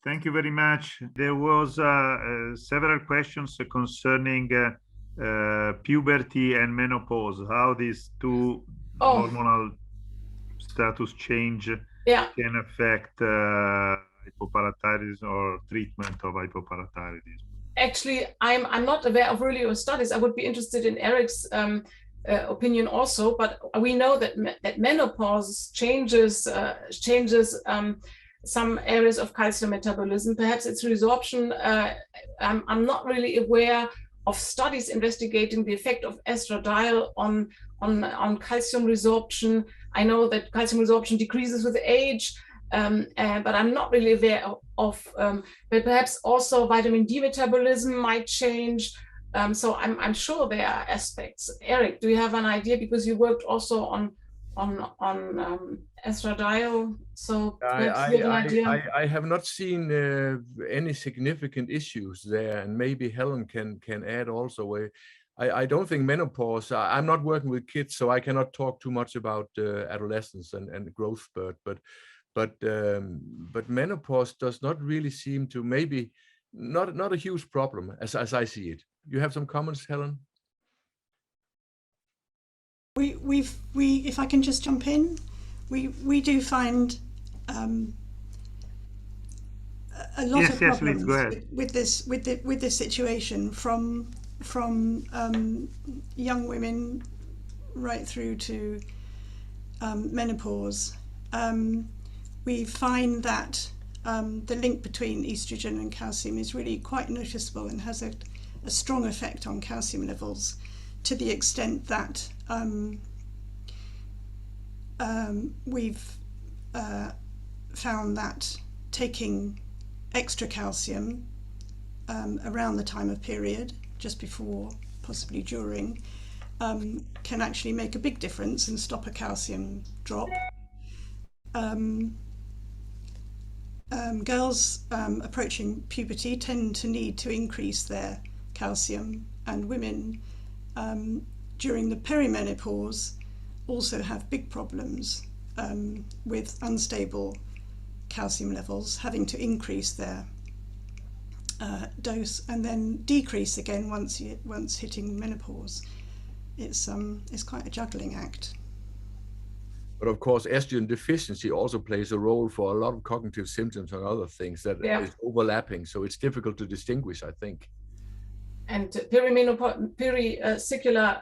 Thank you very much. There was several questions concerning puberty and menopause, how these two hormonal status change can affect hypoparathyroidism or treatment of hypoparathyroidism. Actually, I'm not aware of really studies. I would be interested in Eric's opinion also, but we know that menopause changes some areas of calcium metabolism. Perhaps it's resorption. I'm not really aware of studies investigating the effect of estradiol on calcium resorption. I know that calcium resorption decreases with age, but I'm not really aware of but perhaps also vitamin D metabolism might change. So I'm sure there are aspects. Eric, do you have an idea, because you worked also on estradiol? So I have not seen any significant issues there, and maybe Helen can add also. I don't think menopause. I'm not working with kids, so I cannot talk too much about adolescence and growth spurt. But menopause does not really seem to, maybe not a huge problem as I see it. You have some comments, Helen? We if I can just jump in, we do find a lot of problems with this situation from young women right through to menopause. We find that the link between estrogen and calcium is really quite noticeable and has a strong effect on calcium levels, to the extent that we've found that taking extra calcium around the time of period, just before, possibly during, can actually make a big difference and stop a calcium drop. Girls approaching puberty tend to need to increase their calcium, and women during the perimenopause also have big problems with unstable calcium levels, having to increase their dose and then decrease again once hitting menopause. It's quite a juggling act. But of course, estrogen deficiency also plays a role for a lot of cognitive symptoms and other things that is overlapping. So it's difficult to distinguish, I think. And perisicular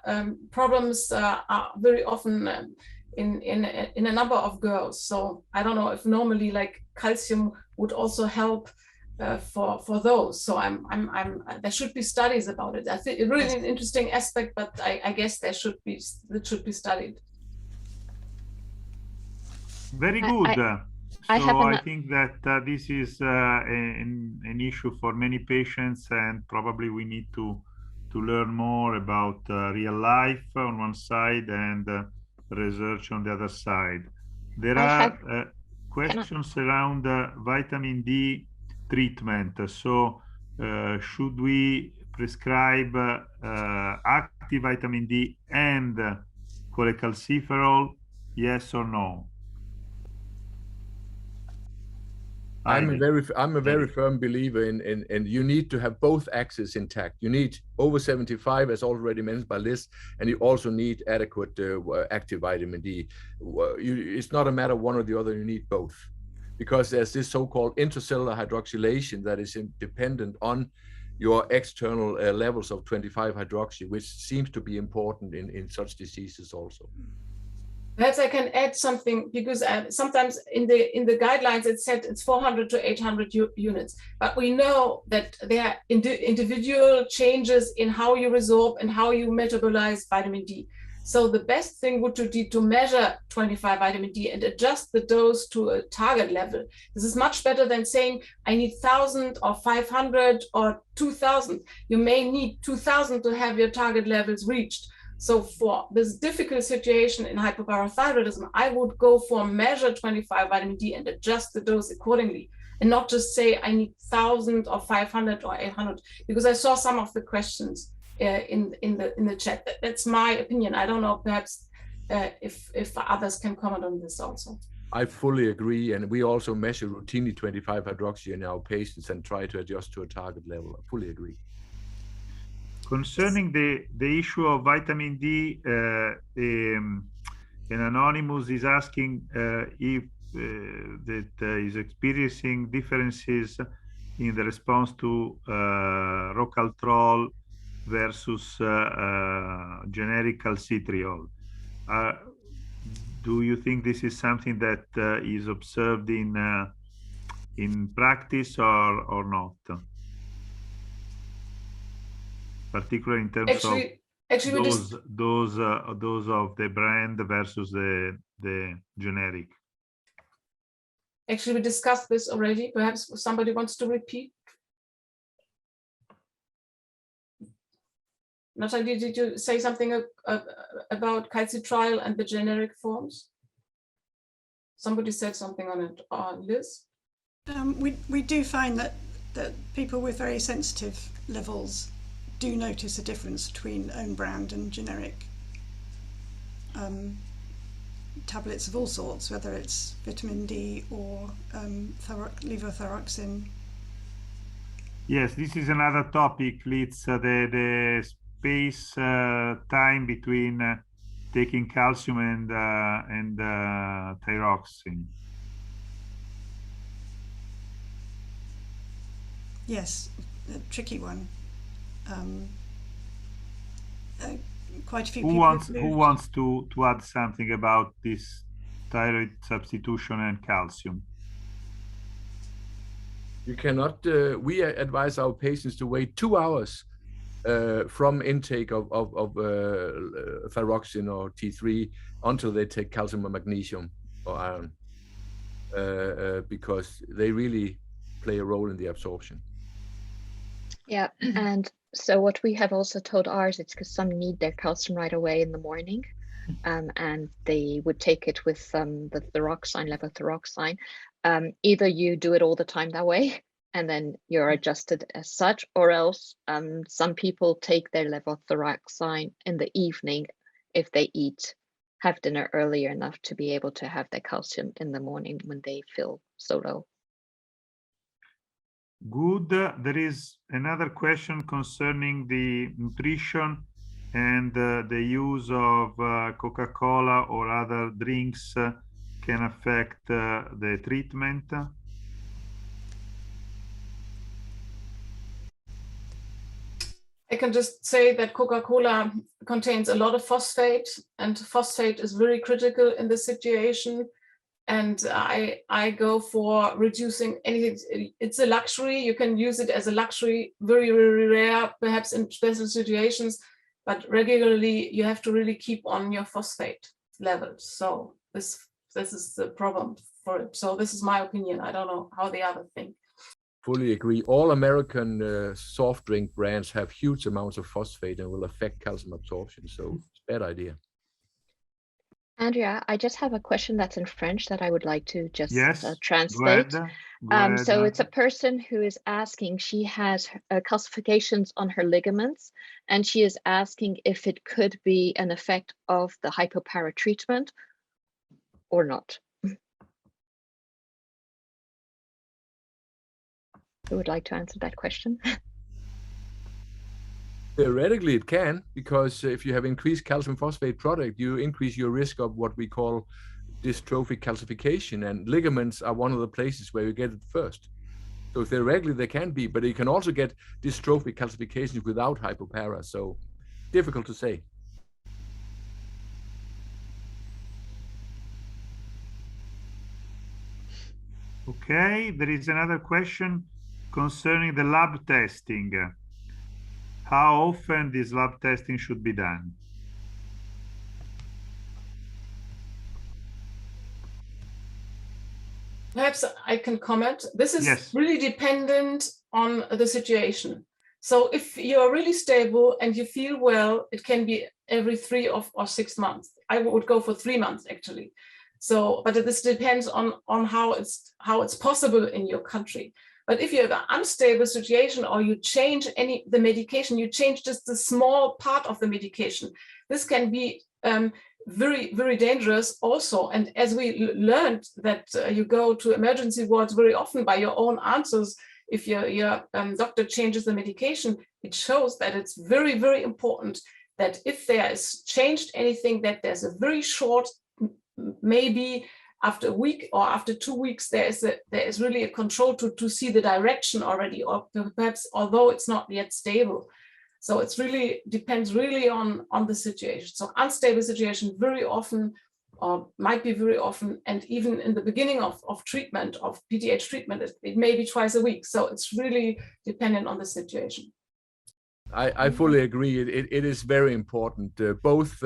problems are very often in a number of girls. So I don't know if normally like calcium would also help for those. So there should be studies about it. I think it's really an interesting aspect, but I guess it should be studied. Very good. I think that this is an issue for many patients, and probably we need to learn more about real life on one side and research on the other side. There are questions around vitamin D treatment. So should we prescribe active vitamin D and cholecalciferol, yes or no? I'm a very firm believer in you need to have both axes intact. You need over 75, as already mentioned by Liz, and you also need adequate active vitamin D. It's not a matter of one or the other, you need both. Because there's this so-called intracellular hydroxylation that is dependent on your external levels of 25-hydroxy, which seems to be important in such diseases also. Perhaps I can add something, because sometimes in the guidelines it said it's 400 to 800 units, but we know that there are individual changes in how you resorb and how you metabolize vitamin D. So the best thing would be to measure 25 vitamin D and adjust the dose to a target level. This is much better than saying I need 1,000 or 500 or 2,000. You may need 2,000 to have your target levels reached. So for this difficult situation in hypoparathyroidism, I would go for measure 25 vitamin D and adjust the dose accordingly, and not just say I need 1,000 or 500 or 800, because I saw some of the questions in the chat. That's my opinion. I don't know, perhaps if others can comment on this also. I fully agree, and we also measure routinely 25-hydroxy in our patients and try to adjust to a target level. I fully agree. Concerning the issue of vitamin D, an anonymous is asking if that is experiencing differences in the response to Rocaltrol versus generic calcitriol. Do you think this is something that is observed in practice or not? Particularly in terms of those of the brand versus the generic. Actually, we discussed this already. Perhaps somebody wants to repeat. Natalie, did you say something about calcitriol and the generic forms? Somebody said something on it. Liz? We do find that people with very sensitive levels do notice a difference between own brand and generic tablets of all sorts, whether it's vitamin D or levothyroxine. Yes, this is another topic. It's the space time between taking calcium and thyroxine. Yes, a tricky one. Quite a few people. Who wants to add something about this thyroid substitution and calcium? You cannot. We advise our patients to wait 2 hours from intake of thyroxine or T3 until they take calcium or magnesium or iron, because they really play a role in the absorption. Yeah, and so what we have also told ours, it's because some need their calcium right away in the morning, and they would take it with the thyroxine, levothyroxine. Either you do it all the time that way, and then you're adjusted as such, or else some people take their levothyroxine in the evening if they have dinner earlier enough to be able to have their calcium in the morning when they feel so low. Good. There is another question concerning the nutrition and the use of Coca-Cola or other drinks can affect the treatment. I can just say that Coca-Cola contains a lot of phosphate, and phosphate is very critical in this situation. And I go for reducing anything. It's a luxury. You can use it as a luxury, very, very rare, perhaps in special situations, but regularly you have to really keep on your phosphate levels. So this is the problem for it. So this is my opinion. I don't know how the others think. Fully agree. All American soft drink brands have huge amounts of phosphate and will affect calcium absorption. So it's a bad idea. Andrea, I just have a question that's in French that I would like to just translate. Go ahead. So it's a person who is asking, she has calcifications on her ligaments, and she is asking if it could be an effect of the hypopara treatment or not. Who would like to answer that question? Theoretically, it can, because if you have increased calcium phosphate product, you increase your risk of what we call dystrophic calcification, and ligaments are one of the places where you get it first. So theoretically, they can be, but you can also get dystrophic calcification without hypopara. So difficult to say. Okay, there is another question concerning the lab testing. How often this lab testing should be done? Perhaps I can comment. This is really dependent on the situation. So if you're really stable and you feel well, it can be every 3 or 6 months. I would go for 3 months actually. So, but this depends on how it's possible in your country. But if you have an unstable situation or you change the medication, you change just the small part of the medication. This can be very, very dangerous also. And as we learned that you go to emergency wards very often by your own answers, if your doctor changes the medication, it shows that it's very, very important that if there is changed anything, that there's a very short, maybe after a week or after 2 weeks, there is really a control to see the direction already, or perhaps although it's not yet stable. So it's really depends really on the situation. So unstable situation very often, or might be very often, and even in the beginning of treatment, of PTH treatment, it may be twice a week. So it's really dependent on the situation. I fully agree. It is very important, both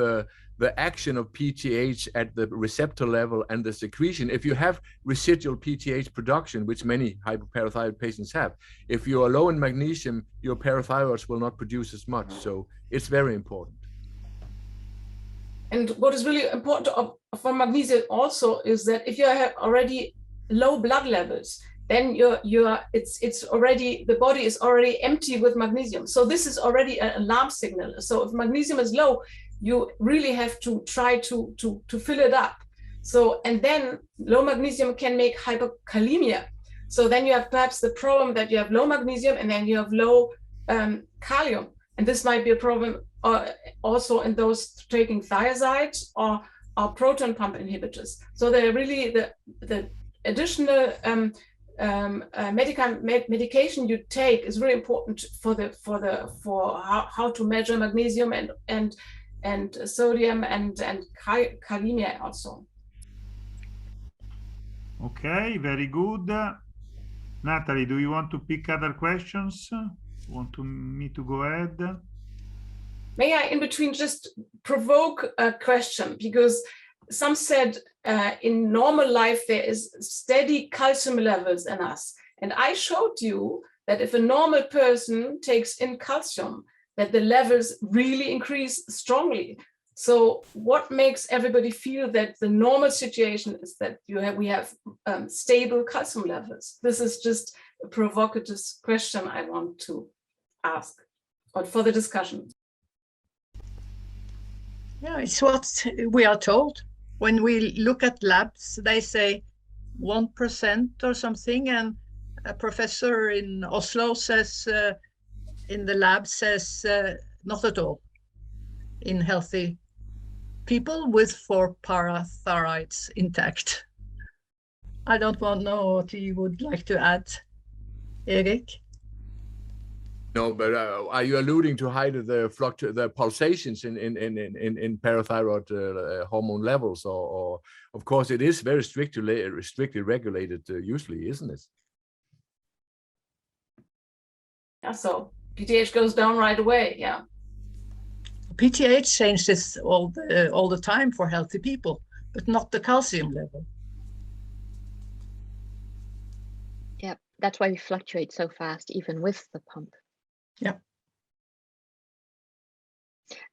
the action of PTH at the receptor level and the secretion. If you have residual PTH production, which many hypoparathyroid patients have, if you are low in magnesium, your parathyroids will not produce as much. So it's very important. And what is really important for magnesium also is that if you have already low blood levels, then it's already, the body is already empty with magnesium. So this is already an alarm signal. So if magnesium is low, you really have to try to fill it up. So, and then low magnesium can make hypokalemia. So then you have perhaps the problem that you have low magnesium and then you have low kalium. And this might be a problem also in those taking thiazides or proton pump inhibitors. So they're really the additional medication you take is very important for how to measure magnesium and sodium and kalemia also. Okay, very good. Natalie, do you want to pick other questions? Me to go ahead? May I in between just provoke a question, because some said in normal life there is steady calcium levels in us, and I showed you that if a normal person takes in calcium, that the levels really increase strongly. So what makes everybody feel that the normal situation is that we have stable calcium levels? This is just a provocative question I want to ask, or for the discussion. Yeah, it's what we are told. When we look at labs, they say 1% or something, and a professor in Oslo says, in the lab says, not at all in healthy people with 4 parathyroids intact. I don't know what you would like to add, Erik. No, but are you alluding to the pulsations in parathyroid hormone levels, or of course it is very strictly regulated usually, isn't it? Yeah, so PTH goes down right away. Yeah. PTH changes all the time for healthy people, but not the calcium level. Yeah, that's why we fluctuate so fast, even with the pump. Yeah.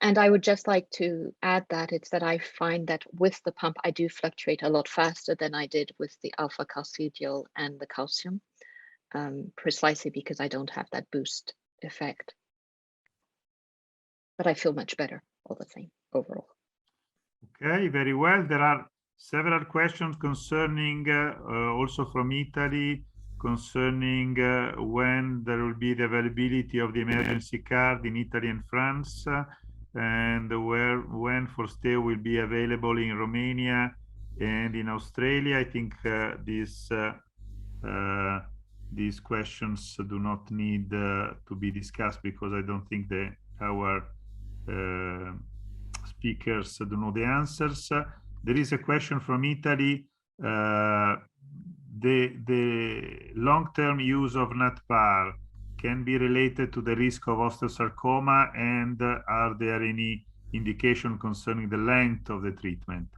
And I would just like to add that it's that I find that with the pump, I do fluctuate a lot faster than I did with the alpha calcidiol and the calcium, precisely because I don't have that boost effect. But I feel much better all the same overall. Okay, very well. There are several questions concerning, also from Italy, concerning when there will be the availability of the emergency card in Italy and France, and when Forsteo will be available in Romania and in Australia. I think these questions do not need to be discussed, because I don't think our speakers do know the answers. There is a question from Italy. The long-term use of NATPAR can be related to the risk of osteosarcoma, and are there any indication concerning the length of the treatment?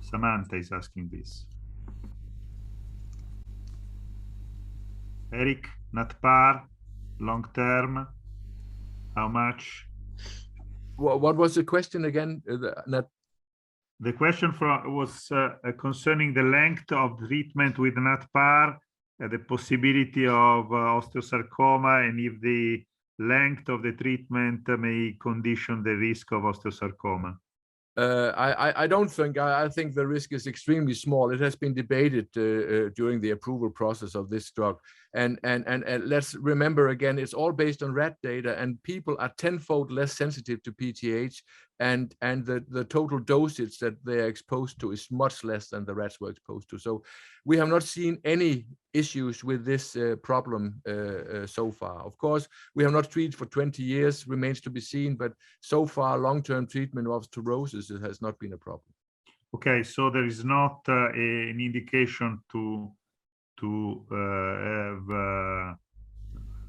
Samantha is asking this. Eric, NATPAR, long-term, how much? What was the question again? The question was concerning the length of treatment with NATPAR, the possibility of osteosarcoma, and if length of the treatment may condition the risk of osteosarcoma? I don't think. I think the risk is extremely small. It has been debated during the approval process of this drug. And let's remember again, it's all based on rat data, and people are tenfold less sensitive to PTH, and the total dosage that they are exposed to is much less than the rats were exposed to. So we have not seen any issues with this problem so far. Of course, we have not treated for 20 years, remains to be seen, but so far long-term treatment of osteoporosis has not been a problem. Okay, so there is not an indication to have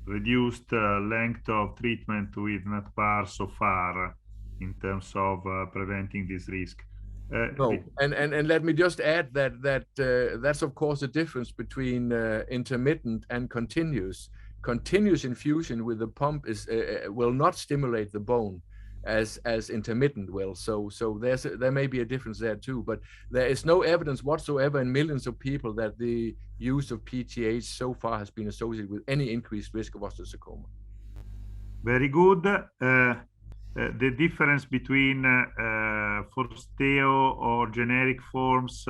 reduced length of treatment with natpar so far in terms of preventing this risk. No, and let me just add that that's of course the difference between intermittent and continuous. Continuous infusion with the pump is will not stimulate the bone as intermittent will. So there may be a difference there too, but there is no evidence whatsoever in millions of people that the use of PTH so far has been associated with any increased risk of osteosarcoma. Very good. The difference between Forsteo or generic forms,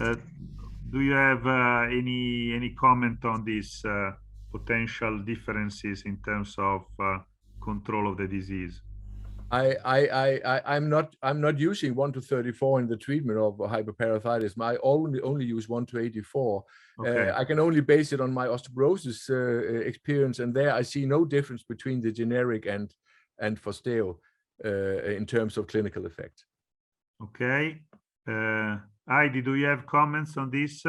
do you have any comment on these potential differences in terms of control of the disease? I'm not using 1-34 in the treatment of hypoparathyroidism. I only use 1-84. Okay. I can only base it on my osteoporosis experience, and there I see no difference between the generic and Forsteo in terms of clinical effect. Okay. Heidi, do you have comments on this?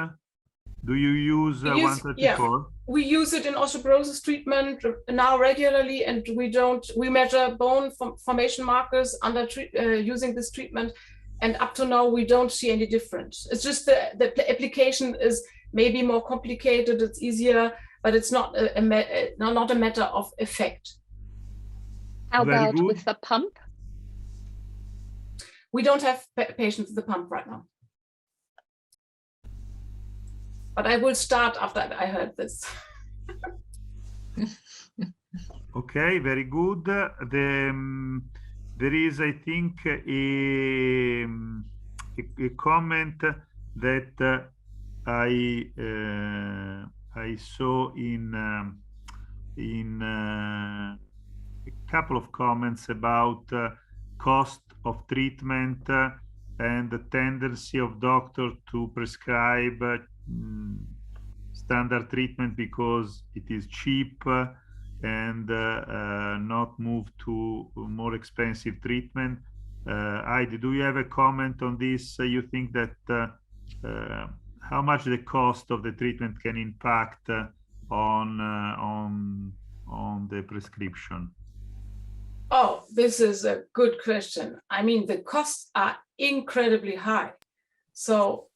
Do you use 134? Yeah, we use it in osteoporosis treatment now regularly, and we measure bone formation markers under using this treatment, and up to now we don't see any difference. It's just the application is maybe more complicated, it's easier, but it's not a matter of effect. How about with the pump? We don't have patients with the pump right now. But I will start after I heard this. Okay, very good. There is, I think, a comment that I saw in a couple of comments about cost of treatment and the tendency of doctor to prescribe standard treatment because it is cheap and not move to more expensive treatment. Heidi, do you have a comment on this? You think that how much the cost of the treatment can impact on the prescription? Oh, this is a good question. I mean, the costs are incredibly high. So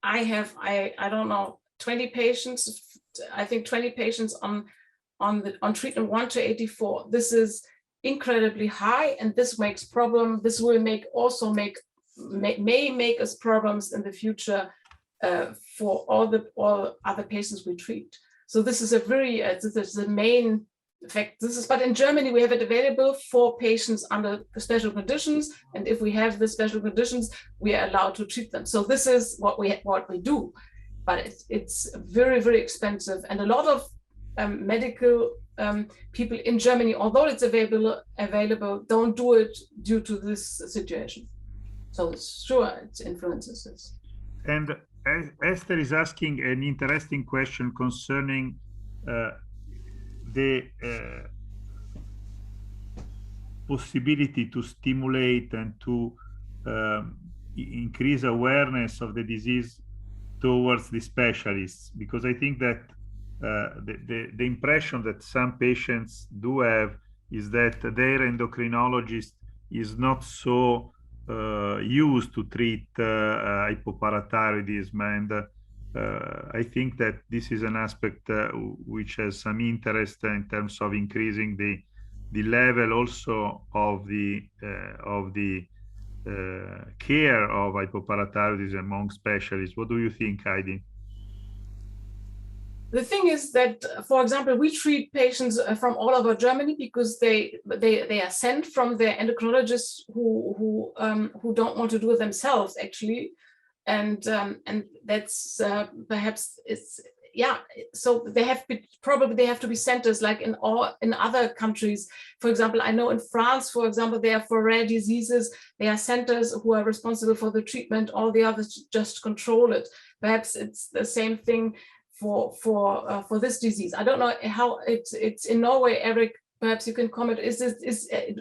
I don't know, 20 patients, I think 20 patients on treatment 1-84. This is incredibly high, and this makes problem. This will may make us problems in the future for all other patients we treat. So this is this is the main effect. But in Germany we have it available for patients under special conditions, and if we have the special conditions, we are allowed to treat them. So this is what we do, but it's very, very expensive, and a lot of medical people in Germany, although it's available, don't do it due to this situation. So sure, it influences this. And Esther is asking an interesting question concerning the possibility to stimulate and to increase awareness of the disease towards the specialists, because I think that the impression that some patients do have is that their endocrinologist is not so used to treat hypoparathyroidism, and I think that this is an aspect which has some interest in terms of increasing the level also of the care of hypoparathyroidism among specialists. What do you think, Heidi? The thing is that, for example, we treat patients from all over Germany because they are sent from their endocrinologists who don't want to do it themselves, actually, and that's perhaps it's, yeah. So they have to be centers like in other countries. For example, I know in France, for example, they are for rare diseases. They are centers who are responsible for the treatment. All the others just control it. Perhaps it's the same thing for this disease. I don't know how it's in Norway. Eric, perhaps you can comment.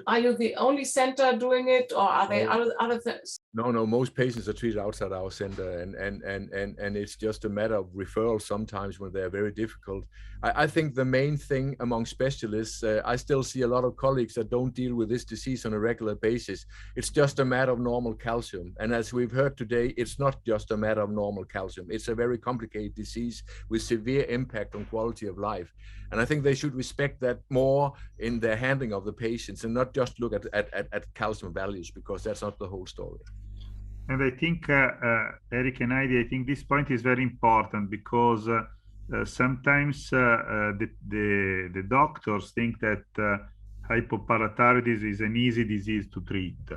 Are you the only center doing it, or are there other things? No, most patients are treated outside our center, and it's just a matter of referral sometimes when they're very difficult. I think the main thing among specialists, I still see a lot of colleagues that don't deal with this disease on a regular basis. It's just a matter of normal calcium. And as we've heard today, it's not just a matter of normal calcium. It's a very complicated disease with severe impact on quality of life. And I think they should respect that more in their handling of the patients and not just look at calcium values, because that's not the whole story. And I think, Eric and Heidi, I think this point is very important because sometimes the doctors think that hypoparathyroidism is an easy disease to treat.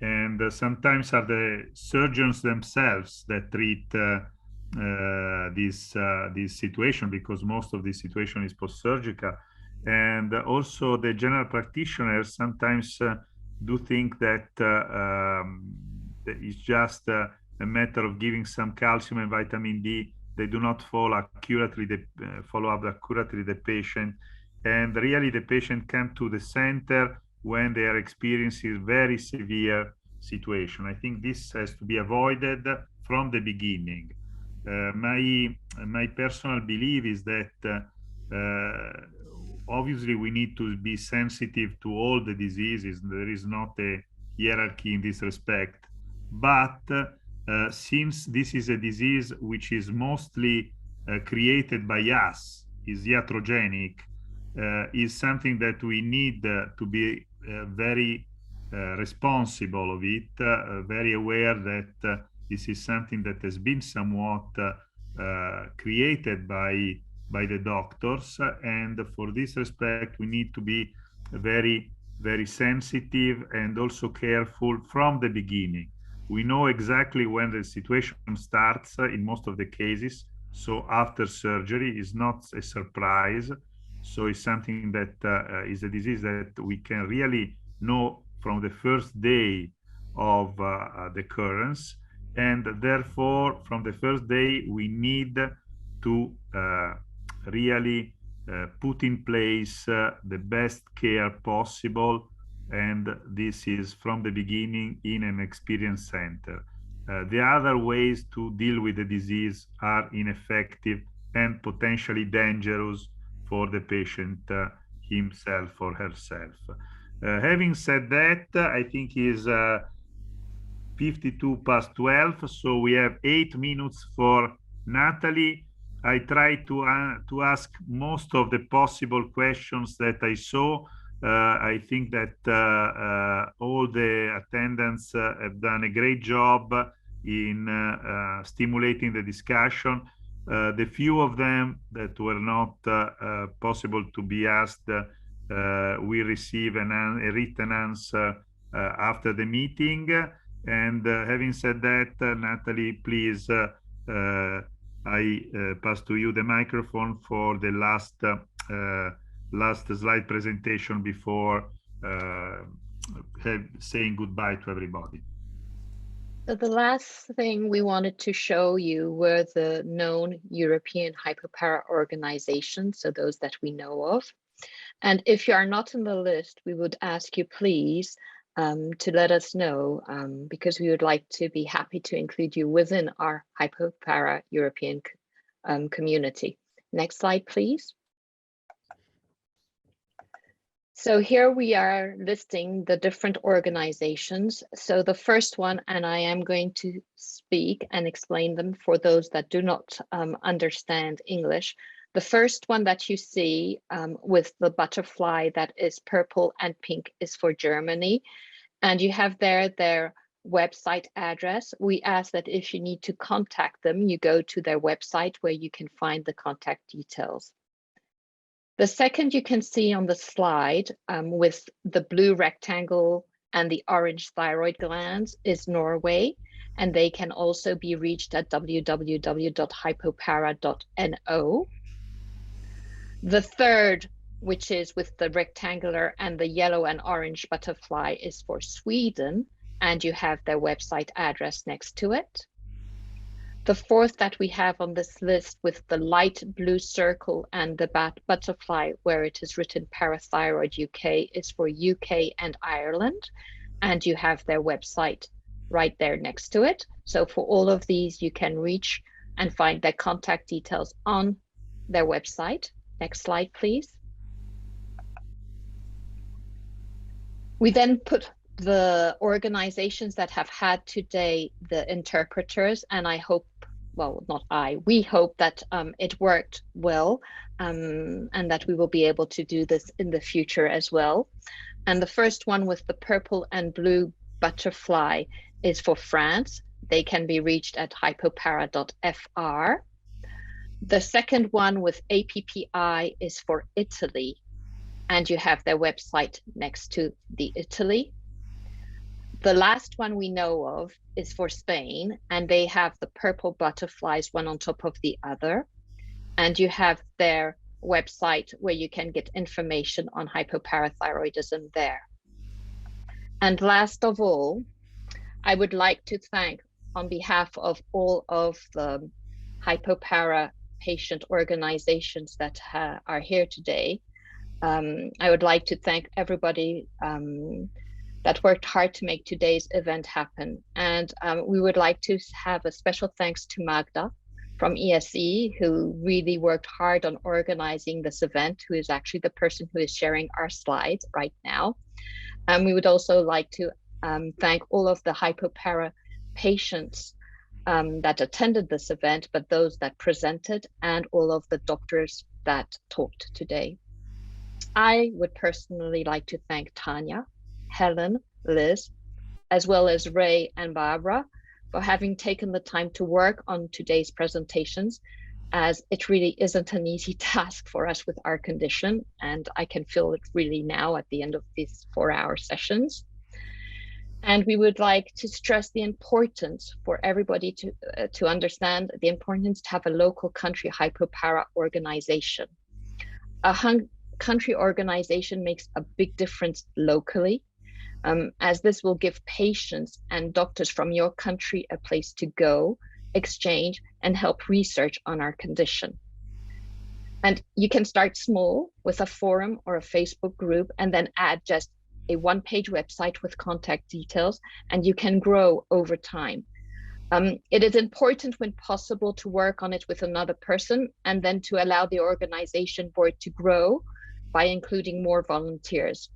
And sometimes are the surgeons themselves that treat this situation, because most of this situation is post-surgical. And also the general practitioners sometimes do think that it's just a matter of giving some calcium and vitamin D. They do not follow up accurately the patient. And really the patient come to the center when they are experiencing very severe situation. I think this has to be avoided from the beginning. My personal belief is that obviously we need to be sensitive to all the diseases. There is not a hierarchy in this respect. But since this is a disease which is mostly created by us, is iatrogenic, is something that we need to be very responsible of it, very aware that this is something that has been somewhat created by the doctors, and for this respect we need to be very sensitive and also careful from the beginning. We know exactly when the situation starts in most of the cases, so after surgery is not a surprise. So it's something that is a disease that we can really know from the first day of the occurrence, and therefore from the first day we need to really put in place the best care possible, and this is from the beginning in an experienced center. The other ways to deal with the disease are ineffective and potentially dangerous for the patient himself or herself. Having said that, I think is 52 past 12, so we have 8 minutes for Natalie. I try to ask most of the possible questions that I saw. I think that all the attendants have done a great job in stimulating the discussion. The few of them that were not possible to be asked, we receive a written answer after the meeting. And having said that, Natalie, please, I pass to you the microphone for the last slide presentation before saying goodbye to everybody. So the last thing we wanted to show you were the known European hypopara organizations, so those that we know of. And if you are not in the list, we would ask you please to let us know, because we would like to be happy to include you within our hypopara European community. Next slide, please. So here we are listing the different organizations. So the first one, and I am going to speak and explain them for those that do not understand English. The first one that you see with the butterfly that is purple and pink is for Germany. And you have there their website address. We ask that if you need to contact them, you go to their website where you can find the contact details. The second you can see on the slide with the blue rectangle and the orange thyroid glands is Norway, and they can also be reached at www.hypopara.no. The third, which is with the rectangular and the yellow and orange butterfly, is for Sweden, and you have their website address next to it. The fourth that we have on this list with the light blue circle and the butterfly where it is written Parathyroid UK is for UK and Ireland, and you have their website right there next to it. So for all of these, you can reach and find their contact details on their website. Next slide, please. We then put the organizations that have had today the interpreters, and I hope, well, not I, we hope that it worked well, and that we will be able to do this in the future as well. And the first one with the purple and blue butterfly is for France. They can be reached at hypopara.fr. The second one with APPI is for Italy, and you have their website next to the Italy. The last one we know of is for Spain, and they have the purple butterflies one on top of the other, and you have their website where you can get information on hypoparathyroidism there. And last of all, I would like to thank, on behalf of all of the hypopara patient organizations that are here today, I would like to thank everybody that worked hard to make today's event happen. And we would like to have a special thanks to Magda from ESE, who really worked hard on organizing this event, who is actually the person who is sharing our slides right now. And we would also like to thank all of the hypopara patients that attended this event, but those that presented, and all of the doctors that talked today. I would personally like to thank Tanya, Helen, Liz, as well as Ray and Barbara for having taken the time to work on today's presentations, as it really isn't an easy task for us with our condition, and I can feel it really now at the end of these 4-hour sessions. And we would like to stress the importance for everybody to understand the importance to have a local country hypopara organization. A country organization makes a big difference locally, as this will give patients and doctors from your country a place to go, exchange, and help research on our condition. And you can start small with a forum or a Facebook group, and then add just a one-page website with contact details, and you can grow over time. It is important when possible to work on it with another person, and then to allow the organization board to grow by including more volunteers.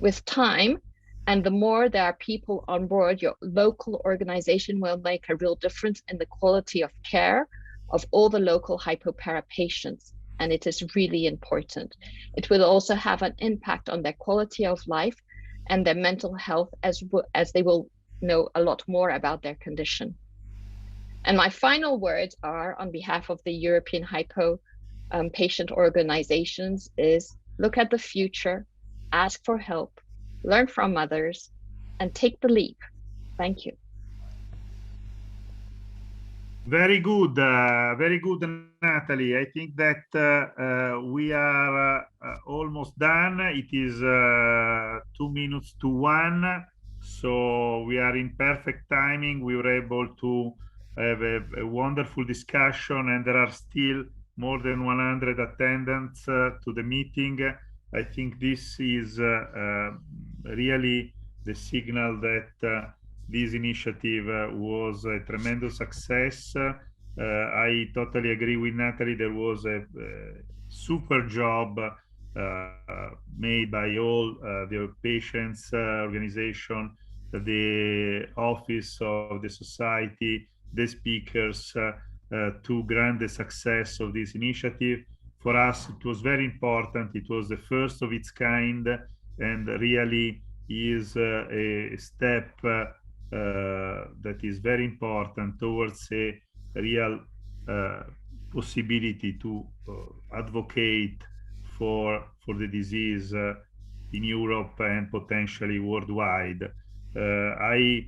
With time, and the more there are people on board, your local organization will make a real difference in the quality of care of all the local hypopara patients, and it is really important. It will also have an impact on their quality of life and their mental health, as they will know a lot more about their condition. And my final words are, on behalf of the European Hypo patient organizations, is look at the future, ask for help, learn from others, and take the leap. Thank you. Very good, Natalie. I think that we are almost done. It is 2 minutes to 1, so we are in perfect timing. We were able to have a wonderful discussion, and there are still more than 100 attendants to the meeting. I think this is really the signal that this initiative was a tremendous success. I totally agree with Natalie. There was a super job made by all the patients organization, the office of the society, the speakers, to grant the success of this initiative. For us, it was very important. It was the first of its kind, and really is a step that is very important towards a real possibility to advocate for the disease in Europe and potentially worldwide. I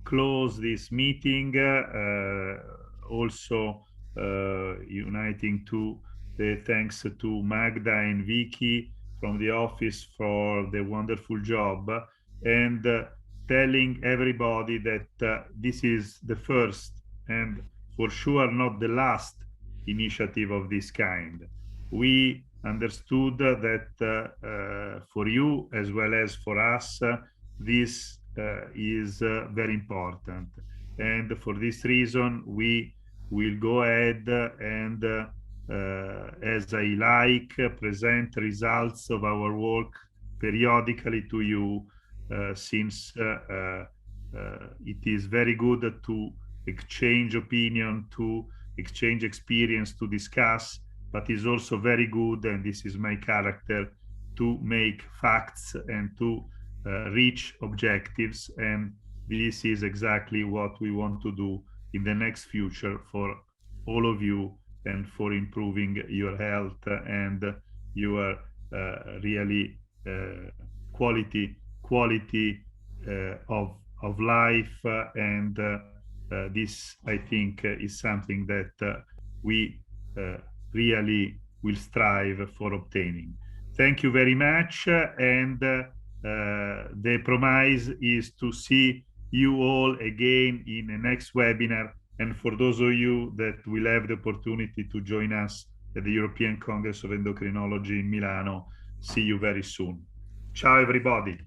close this meeting also uniting to the thanks to Magda and Vicky from the office for the wonderful job, and telling everybody that this is the first and for sure not the last initiative of this kind. We understood that for you as well as for us, this is very important. And for this reason, we will go ahead and, as I like, present results of our work periodically to you, since it is very good to exchange opinion, to exchange experience, to discuss, but is also very good, and this is my character, to make facts and to reach objectives. And this is exactly what we want to do in the next future for all of you and for improving your health and your really quality of life. And this, I think, is something that we really will strive for obtaining. Thank you very much. And the promise is to see you all again in the next webinar. And for those of you that will have the opportunity to join us at the European Congress of Endocrinology in Milano, see you very soon. Ciao, everybody.